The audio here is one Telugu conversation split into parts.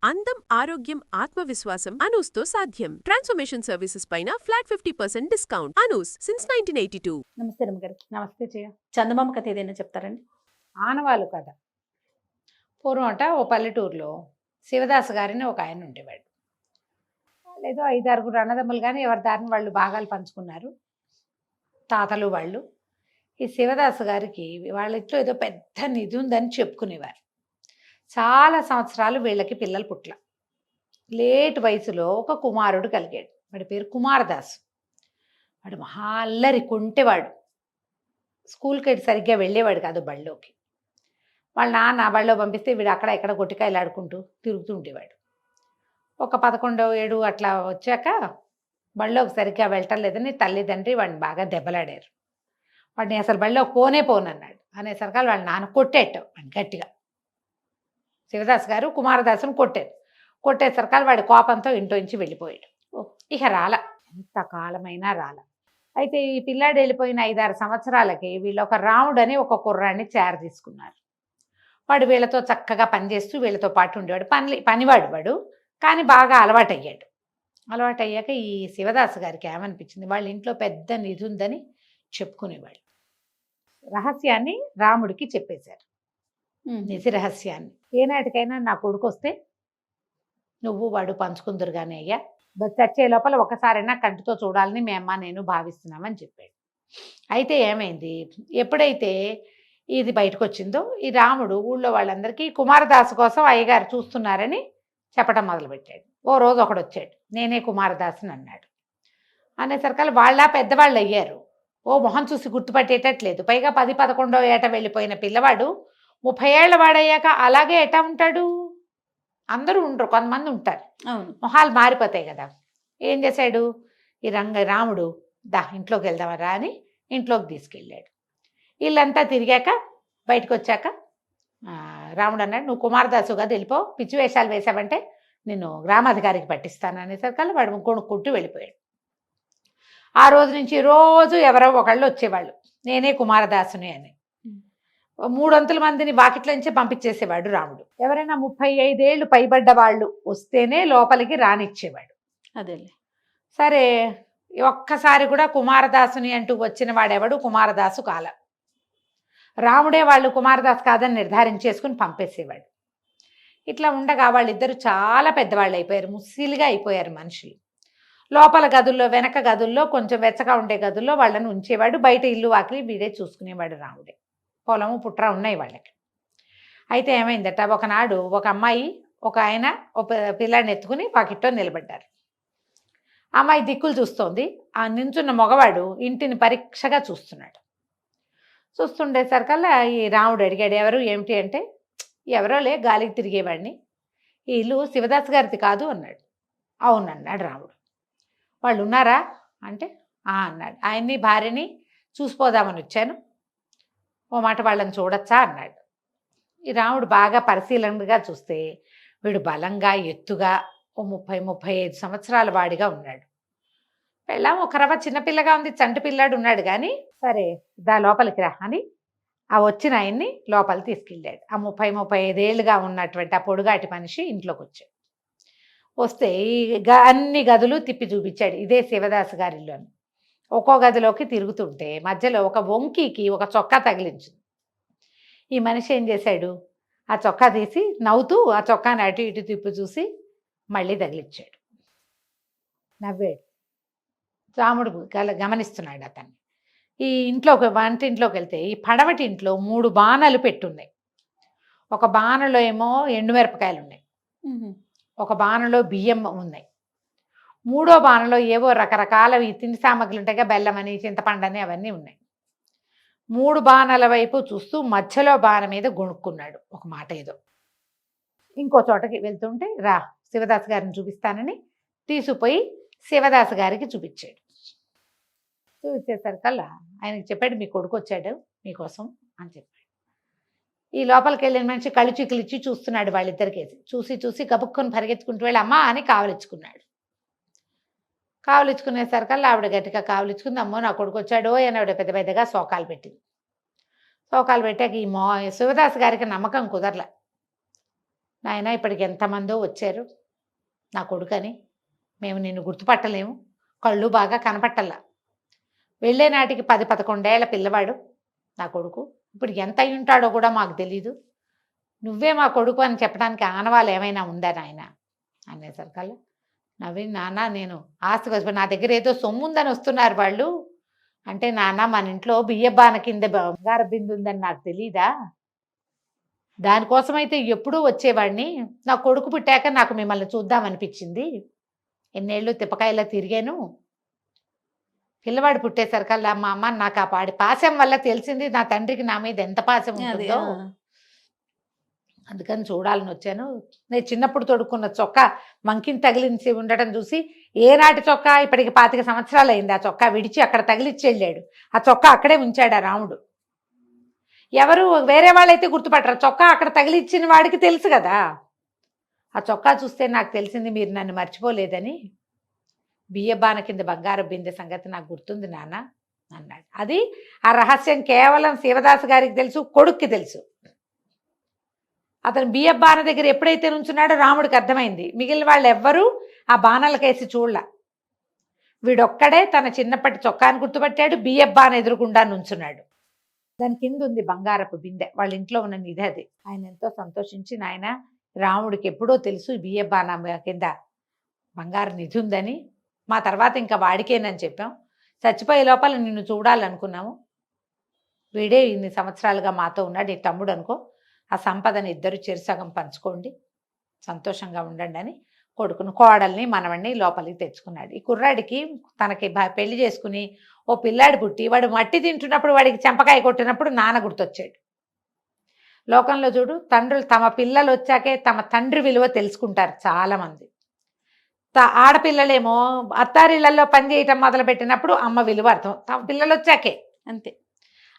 అందం, ఆరోగ్యం, ఆత్మవిశ్వాసం అనూస్తో సాధ్యం. ట్రాన్స్ఫర్మేషన్ సర్వీసెస్ పైన ఫ్లాట్ 50% డిస్కౌంట్. అనూస్ సిన్స్ 1982. నమస్తే రమ్మగారు. నమస్తే చెయ్య. చందమామ కథ ఏదైనా చెప్తారండి? ఆనవాళ్ళు కథ. పూర్వం అట ఓ పల్లెటూరులో శివదాస్ గారిని ఒక ఆయన ఉండేవాడు. లేదో 5-6 అన్నదమ్ములు కానీ ఎవరి దారిని వాళ్ళు భాగాలు పంచుకున్నారు, తాతలు వాళ్ళు. ఈ శివదాస్ గారికి వాళ్ళ ఇంట్లో ఏదో పెద్ద నిధి ఉందని చెప్పుకునేవారు. చాలా సంవత్సరాలు వీళ్ళకి పిల్లలు పుట్ల. లేట్ వయసులో ఒక కుమారుడు కలిగాడు. వాడి పేరు కుమారదాసు. వాడు మహా అల్లరి కొంటేవాడు. స్కూల్కి సరిగ్గా వెళ్ళేవాడు కాదు బళ్ళోకి. వాళ్ళ నాన్న బళ్ళో పంపిస్తే వీడు అక్కడ ఇక్కడ గొట్టికాయలు ఆడుకుంటూ తిరుగుతూ ఉండేవాడు. ఒక 11 7 అట్లా వచ్చాక బళ్ళోకి సరిగ్గా వెళ్ళటం లేదని తల్లిదండ్రి వాడిని బాగా దెబ్బలాడారు. వాడిని అసలు బళ్ళోకి పోనన్నాడు. అనేసరికి వాళ్ళ నాన్న కొట్టేట్టు వాడిని గట్టిగా. శివదాస్ గారు కుమారదాసును కొట్టేసరికి వాడి కోపంతో ఇంట్లోంచి వెళ్ళిపోయాడు. ఇక ఎంతకాలమైనా రాల. అయితే ఈ పిల్లాడు వెళ్ళిపోయిన 5-6 సంవత్సరాలకి వీళ్ళు ఒక రాముడు అని ఒక కుర్రాన్ని తీసుకున్నారు. వాడు వీళ్ళతో చక్కగా పనిచేస్తూ వీళ్ళతో పాటు ఉండేవాడు. పనివాడు వాడు, కానీ బాగా అలవాటయ్యాక ఈ శివదాస్ గారికి ఏమనిపించింది, వాళ్ళ ఇంట్లో పెద్ద నిధి ఉందని చెప్పుకునేవాళ్ళు. రహస్యాన్ని రాముడికి చెప్పేశారు, నిజ రహస్యాన్ని. ఏనాటికైనా నా కొడుకు వస్తే నువ్వు వాడు పంచుకుందరు కానీ అయ్యా, చచ్చే లోపల ఒకసారైనా కంటితో చూడాలని మీ అమ్మ నేను భావిస్తున్నామని చెప్పాడు. అయితే ఏమైంది, ఎప్పుడైతే ఇది బయటకు వచ్చిందో ఈ రాముడు ఊళ్ళో వాళ్ళందరికీ కుమారదాసు కోసం అయ్యగారు చూస్తున్నారని చెప్పడం మొదలుపెట్టాడు. ఓ రోజు ఒకడు వచ్చాడు, నేనే కుమారదాసుని అన్నాడు. అనేసరికి వాళ్ళ పెద్దవాళ్ళు అయ్యారు. ఓ మొహం చూసి గుర్తుపట్టేటట్లేదు. పైగా 10-11 ఏట వెళ్ళిపోయిన పిల్లవాడు 30 ఏళ్ల వాడయ్యాక అలాగే ఎటా ఉంటాడు? అందరూ ఉండరు, కొంతమంది ఉంటారు, మొహాలు మారిపోతాయి కదా. ఏం చేశాడు ఈ రాముడు, ఇంట్లోకి వెళ్దామరా అని ఇంట్లోకి తీసుకెళ్ళాడు. వీళ్ళంతా తిరిగాక బయటకు వచ్చాక రాముడు అన్నాడు, నువ్వు కుమారదాసుగా వెళ్ళిపో, పిచ్చి వేషాలు వేసావంటే నేను గ్రామాధికారికి పట్టిస్తాను అనేసరికి వాడు కొనుక్కుంటూ వెళ్ళిపోయాడు. ఆ రోజు నుంచి రోజు ఎవరో ఒకళ్ళు వచ్చేవాళ్ళు, నేనే కుమారదాసుని అని. 300 మందిని వాకిట్లోంచి పంపించేసేవాడు రాముడు. ఎవరైనా 35 ఏళ్ళు పైబడ్డ వాళ్ళు వస్తేనే లోపలికి రానిచ్చేవాడు. అదేలే. సరే, ఒక్కసారి కూడా కుమారదాసుని అంటూ వచ్చిన వాడెవడు కుమారదాసు కాల. రాముడే వాళ్ళు కుమారదాసు కాదని నిర్ధారించేసుకుని పంపేసేవాడు. ఇట్లా ఉండగా వాళ్ళిద్దరూ చాలా పెద్దవాళ్ళు అయిపోయారు, ముసిలిగా అయిపోయారు మనుషులు. లోపల గదుల్లో, వెనక గదుల్లో, కొంచెం వెచ్చగా ఉండే గదుల్లో వాళ్ళని ఉంచేవాడు. బయట ఇల్లు వాకిలి వీడే చూసుకునేవాడు రాముడే. పొలము పుట్ర ఉన్నాయి వాళ్ళకి. అయితే ఏమైందట, ఒకనాడు ఒక అమ్మాయి ఒక ఆయన ఒక పిల్లాడిని ఎత్తుకుని వాకిట్లో నిలబడ్డారు. అమ్మాయి దిక్కులు చూస్తోంది. ఆ నించున్న మగవాడు ఇంటిని పరీక్షగా చూస్తున్నాడు. చూస్తుండేసరికల్లా ఈ రాముడు అడిగాడు, ఎవరు ఏమిటి అంటే, ఎవరోలే గాలికి తిరిగేవాడిని, ఈ ఇల్లు శివదాస్ గారిది కాదు అన్నాడు. అవునన్నాడు రాముడు. వాళ్ళు ఉన్నారా అంటే అన్నాడు. ఆయన్ని భార్యని చూసిపోదామని వచ్చాను, ఓ మాట వాళ్ళని చూడొచ్చా అన్నాడు. ఈ రాముడు బాగా పరిశీలనగా చూస్తే వీడు బలంగా ఎత్తుగా ఓ 30-35 సంవత్సరాల వాడిగా ఉన్నాడు. పెళ్ళాం ఒక రవ్వ చిన్నపిల్లగా ఉంది, చంటి పిల్లాడు ఉన్నాడు. కానీ సరే లోపలికి రా అని ఆ వచ్చిన ఆయన్ని లోపలి తీసుకెళ్ళాడు. ఆ 30-35 ఏళ్ళుగా ఉన్నటువంటి ఆ పొడుగాటి మనిషి ఇంట్లోకి వచ్చాడు. వస్తే అన్ని గదులు తిప్పి చూపించాడు, ఇదే శివదాస్ గారి ఇల్లు అని. ఒక్కో గదిలోకి తిరుగుతుంటే మధ్యలో ఒక వంకీకి ఒక చొక్కా తగిలించింది. ఈ మనిషి ఏం చేశాడు, ఆ చొక్కా తీసి నవ్వుతూ ఆ చొక్కాని అటు ఇటు తిప్పి చూసి మళ్ళీ తగిలించాడు. నవ్వాడు. రాముడు గమనిస్తున్నాడు అతన్ని. ఈ వంటింట్లోకి వెళ్తే ఈ పడమటి ఇంట్లో 3 బాణలు పెట్టున్నాయి. ఒక బాణలో ఏమో ఎండుమిరపకాయలు ఉన్నాయి, ఒక బాణలో బియ్యం ఉన్నాయి, 3వ బాణలో ఏవో రకరకాల తిండి సామాగ్రిలు ఉంటాయిగా, బెల్లమని చింతపండని అవన్నీ ఉన్నాయి. 3 బాణాల వైపు చూస్తూ మధ్యలో బాణ మీద గొణుక్కున్నాడు ఒక మాట ఏదో. ఇంకో చోటకి వెళ్తుంటే రా శివదాస్ గారిని చూపిస్తానని తీసుకుపోయి శివదాస్ గారికి చూపించాడు. చూపించేసరికల్లా ఆయనకి చెప్పాడు, మీ కొడుకు వచ్చాడు మీకోసం అని చెప్పాడు. ఈ లోపలికి వెళ్ళిన మనిషి కళ్ళు చిక్కులు ఇచ్చి చూస్తున్నాడు వాళ్ళిద్దరికేసి. చూసి గబుక్కొని పరిగెత్తుకుంటూ వెళ్ళి అమ్మా అని కావలిచ్చుకున్నాడు. కావలిచ్చుకునేసరికల్లా ఆవిడ గట్టిగా కావలిచ్చుకుంది. అమ్మో నా కొడుకు వచ్చాడో అని ఆవిడ పెద్ద పెద్దగా శోకాలు పెట్టింది. శోకాలు పెట్టాక ఈ శివదాస్ గారికి నమ్మకం కుదరలే. నాయన ఇప్పటికి ఎంతమందో వచ్చారు నా కొడుకని, మేము నిన్ను గుర్తుపట్టలేము, కళ్ళు బాగా కనపట్టల్లా. వెళ్ళే నాటికి 10-11 ఏళ్ల పిల్లవాడు నా కొడుకు, ఇప్పుడు ఎంత అయి ఉంటాడో కూడా మాకు తెలీదు. నువ్వే మా కొడుకు అని చెప్పడానికి ఆనవాళ్ళు ఏమైనా ఉందా నాయన అనేసరికల్లా నవ్వి, నాన్న నేను ఆస్తి వచ్చి నా దగ్గర ఏదో సొమ్ము ఉందని వస్తున్నారు వాళ్ళు అంటే, నాన్న మన ఇంట్లో బియ్యబాన కింద బంగారు బిందు ఉందని నాకు తెలీదా? దానికోసమైతే ఎప్పుడూ వచ్చేవాడిని. నా కొడుకు పుట్టాక నాకు మిమ్మల్ని చూద్దామనిపించింది. ఎన్నేళ్ళు తిప్పకాయలా తిరిగాను. పిల్లవాడు పుట్టేసరికల్లా మా అమ్మ నాకు ఆ పాడి పాశం వల్ల తెలిసింది నా తండ్రికి నా మీద ఎంత పాశం అది ఉంటుందో. అందుకని చూడాలని వచ్చాను. నేను చిన్నప్పుడు తొడుక్కున్న చొక్కా మంకిని తగిలించి ఉండటం చూసి, ఏనాటి చొక్కా, ఇప్పటికి 25 సంవత్సరాలు అయింది ఆ చొక్కా విడిచి అక్కడ తగిలిచ్చి వెళ్ళాడు. ఆ చొక్కా అక్కడే ఉంచాడు ఆ రాముడు. ఎవరు వేరే వాళ్ళైతే గుర్తుపట్టరు, చొక్కా అక్కడ తగిలిచ్చిన వాడికి తెలుసు కదా. ఆ చొక్కా చూస్తే నాకు తెలిసింది మీరు నన్ను మర్చిపోలేదని. బియ్యబాన కింద బంగారు బిందె సంగతి నాకు గుర్తుంది నాన్న అన్నాడు. అది ఆ రహస్యం కేవలం శివదాసు గారికి తెలుసు, కొడుక్కి తెలుసు. అతను బియ్య బాణ దగ్గర ఎప్పుడైతే నుంచున్నాడో రాముడికి అర్థమైంది. మిగిలిన వాళ్ళు ఎవ్వరూ ఆ బాణలకేసి చూడలా. వీడొక్కడే తన చిన్నప్పటి చొక్కాను గుర్తుపట్టాడు, బియ్య బాణ ఎదురుగుండా నుంచున్నాడు. దాని కింద ఉంది బంగారపు బిందె, వాళ్ళ ఇంట్లో ఉన్న నిధి అది. ఆయన ఎంతో సంతోషించి, నాయన రాముడికి ఎప్పుడో తెలుసు బియ్య బాణ కింద బంగారు నిధి ఉందని, మా తర్వాత ఇంకా వాడికేనని చెప్పాం. చచ్చిపోయే లోపల నిన్ను చూడాలనుకున్నాము. వీడే ఇన్ని సంవత్సరాలుగా మాతో ఉన్నాడు, ఈ తమ్ముడు అనుకో. ఆ సంపదని ఇద్దరు చెరుసగం పంచుకోండి, సంతోషంగా ఉండండి అని కొడుకును, కోడల్ని, మనవణ్ణి లోపలికి తెచ్చుకున్నాడు. ఈ కుర్రాడికి తనకి పెళ్లి చేసుకుని ఓ పిల్లాడి పుట్టి వాడు మట్టి తింటున్నప్పుడు వాడికి చెంపకాయ కొట్టినప్పుడు నాన్న గుర్తొచ్చాడు. లోకంలో చూడు, తండ్రులు తమ పిల్లలు వచ్చాకే తమ తండ్రి విలువ తెలుసుకుంటారు చాలామంది. ఆడపిల్లలేమో అత్తారిళ్లలో పని చేయటం మొదలుపెట్టినప్పుడు అమ్మ విలువ అర్థం తమ పిల్లలు వచ్చాకే. అంతే.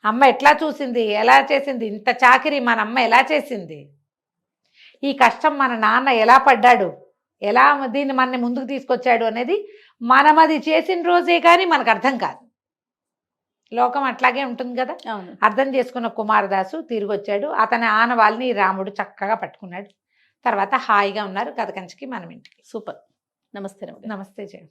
అమ్మ ఎట్లా చూసింది, ఎలా చేసింది, ఇంత చాకిరి మన అమ్మ ఎలా చేసింది, ఈ కష్టం మన నాన్న ఎలా పడ్డాడు, ఎలా దీన్ని మనని ముందుకు తీసుకొచ్చాడు అనేది మనం అది చేసిన రోజే కానీ మనకు అర్థం కాదు. లోకం అట్లాగే ఉంటుంది కదా. అర్థం చేసుకున్న కుమారదాసు తిరిగి వచ్చాడు. అతని ఆనవాళ్ళని రాముడు చక్కగా పట్టుకున్నాడు. తర్వాత హాయిగా ఉన్నారు. కథ కంచికి మనం ఇంటికి. సూపర్. నమస్తే. నమస్తే జయ.